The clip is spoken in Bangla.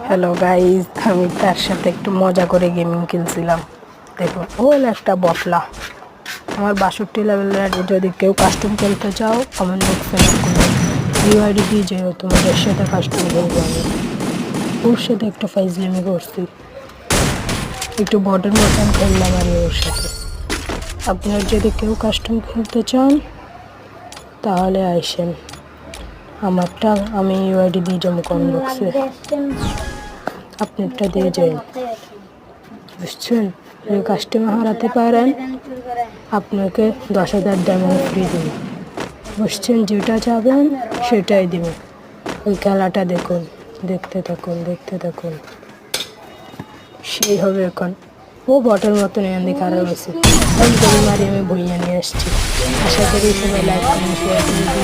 হ্যালো গাইজ, আমি তার সাথে একটু মজা করে গেমিং খেলছিলাম। দেখুন ওল একটা বটলা। আমার 62 লেভেলের যদি কেউ কাস্টম খেলতে চাও কমেন্ট বক্সে ইউআইডি দিয়ে যাও, তোমাদের সাথে কাস্টম খেলবো। আমি ওর সাথে একটু ফাইজলামি করছি, একটু বটের মতন খেললাম আমি ওর সাথে। আপনার যদি কেউ কাস্টম খেলতে চান তাহলে আসেন, আমারটা আমি ইউআইডি দিয়ে যাবো কমেন্ট বক্সে, আপনারটা দিয়ে যাই। বুঝছেন? যদি কাস্টমার হারাতে পারেন আপনাকে 10,000 ডায়মন্ড ফ্রি দেব। বুঝছেন? যেটা চাবেন সেটাই দিব। ওই খেলাটা দেখুন, দেখতে থাকুন। সেই হবে এখন। ও বটের মতন এখান খারাপ আছে। আমি মারি আমি বইয়া নিয়ে আসছি। আশা করি সবাই লাইক কমেন্ট শেয়ার করে